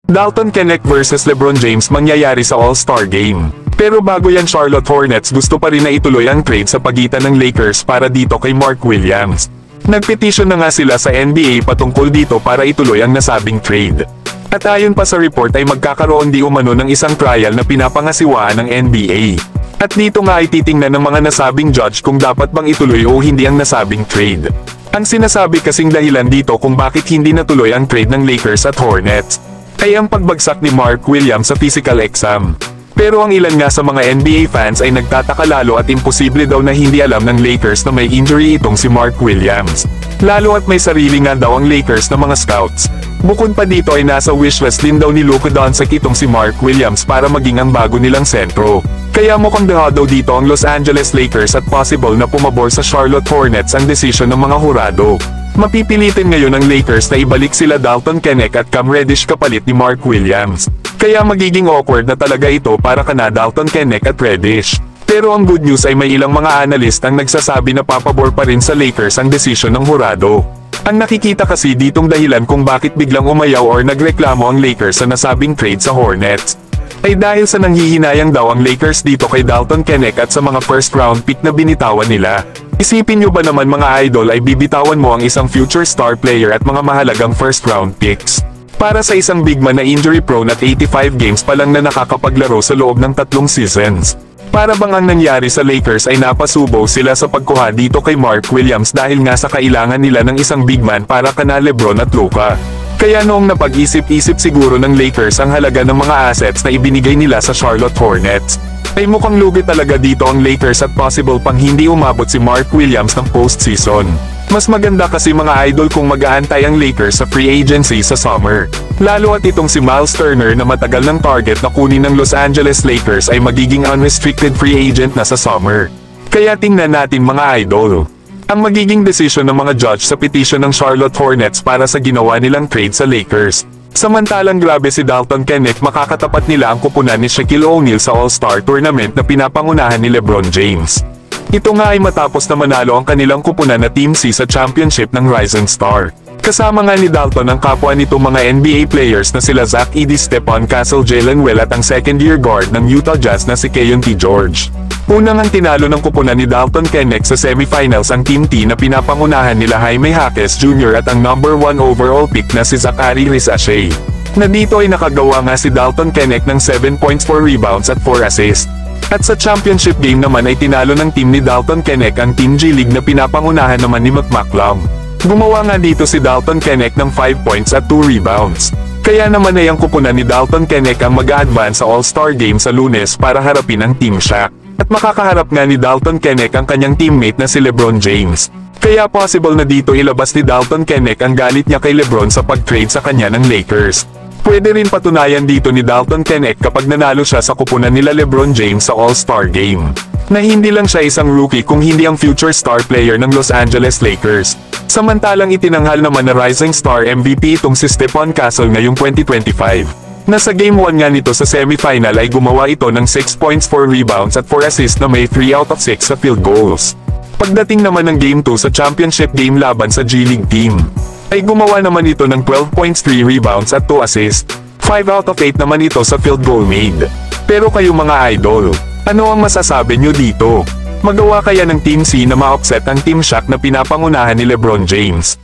Dalton Knecht vs LeBron James mangyayari sa All-Star Game. Pero bago yan, Charlotte Hornets gusto pa rin na ituloy ang trade sa pagitan ng Lakers para dito kay Mark Williams. Nagpetisyon na nga sila sa NBA patungkol dito para ituloy ang nasabing trade. At ayon pa sa report ay magkakaroon di umano ng isang trial na pinapangasiwaan ng NBA. At dito nga ay titingnan ng mga nasabing judge kung dapat bang ituloy o hindi ang nasabing trade. Ang sinasabi kasing dahilan dito kung bakit hindi natuloy ang trade ng Lakers at Hornets ay ang pagbagsak ni Mark Williams sa physical exam. Pero ang ilan nga sa mga NBA fans ay nagtataka lalo at imposible daw na hindi alam ng Lakers na may injury itong si Mark Williams. Lalo at may sarili nga daw ang Lakers na mga scouts. Bukod pa dito ay nasa wishlist din daw ni Luka Doncic itong si Mark Williams para maging ang bago nilang sentro. Kaya mukhang daw dito ang Los Angeles Lakers at possible na pumabor sa Charlotte Hornets ang desisyon ng mga hurado. Mapipilitin ngayon ng Lakers na ibalik sila Dalton Knecht at Cam Reddish kapalit ni Mark Williams. Kaya magiging awkward na talaga ito para kana Dalton Knecht at Reddish. Pero ang good news ay may ilang mga analyst ang nagsasabi na papabor pa rin sa Lakers ang desisyon ng hurado. Ang nakikita kasi ditong dahilan kung bakit biglang umayaw or nagreklamo ang Lakers sa nasabing trade sa Hornets ay dahil sa nanghihinayang daw ang Lakers dito kay Dalton Knecht at sa mga first round pick na binitawan nila. Isipin nyo ba naman mga idol ay bibitawan mo ang isang future star player at mga mahalagang first round picks para sa isang big man na injury prone at 85 games pa lang na nakakapaglaro sa loob ng 3 seasons. Para bang ang nangyari sa Lakers ay napasubo sila sa pagkuha dito kay Mark Williams dahil nga sa kailangan nila ng isang big man para kana LeBron at Luka. Kaya noong napag-isip-isip siguro ng Lakers ang halaga ng mga assets na ibinigay nila sa Charlotte Hornets, ay mukhang lugi talaga dito ang Lakers at possible pang hindi umabot si Mark Williams ng postseason. Mas maganda kasi mga idol kung mag-aantay ang Lakers sa free agency sa summer. Lalo at itong si Miles Turner na matagal ng target na kunin ng Los Angeles Lakers ay magiging unrestricted free agent na sa summer. Kaya tingnan natin mga idol ang magiging desisyon ng mga judge sa petition ng Charlotte Hornets para sa ginawa nilang trade sa Lakers. Samantalang grabe si Dalton Knecht, makakatapat nila ang kupunan ni Shaquille O'Neal sa All-Star Tournament na pinapangunahan ni LeBron James. Ito nga ay matapos na manalo ang kanilang kupunan na Team C sa championship ng Rising Star. Kasama nga ni Dalton ang kapwa nitong mga NBA players na sila Zach Edey, Stephon Castle, Jalen Well at ang second-year guard ng Utah Jazz na si Keyon T. George. Unang ang tinalo ng kupunan ni Dalton Knecht sa semifinals ang Team T na pinapangunahan nila Jaime Jaquez Jr. at ang number 1 overall pick na si Zaccharie Risache. Na dito ay nakagawa nga si Dalton Knecht ng 7 points, 4 rebounds at 4 assists. At sa championship game naman ay tinalo ng team ni Dalton Knecht ang Team G League na pinapangunahan naman ni McClung. Gumawa nga dito si Dalton Knecht ng 5 points at 2 rebounds. Kaya naman ay ang kupunan ni Dalton Knecht ang mag-a-advance sa All-Star Game sa Lunes para harapin ang Team Shaq. At makakaharap nga ni Dalton Knecht ang kanyang teammate na si LeBron James. Kaya possible na dito ilabas ni Dalton Knecht ang galit niya kay LeBron sa pag-trade sa kanya ng Lakers. Pwede rin patunayan dito ni Dalton Knecht kapag nanalo siya sa kupunan nila LeBron James sa All-Star Game, na hindi lang siya isang rookie kung hindi ang future star player ng Los Angeles Lakers. Samantalang itinanghal naman na Rising Star MVP itong si Stephon Castle ngayong 2025. Nasa Game 1 nga nito sa semifinal ay gumawa ito ng 6 points, 4 rebounds at 4 assists na may 3 out of 6 sa field goals. Pagdating naman ng Game 2 sa championship game laban sa G League team, ay gumawa naman ito ng 12 points, 3 rebounds at 2 assists. 5 out of 8 naman ito sa field goal made. Pero kayo mga idol, ano ang masasabi nyo dito? Magawa kaya ng Team C na ma-offset ang Team Shaq na pinapangunahan ni LeBron James?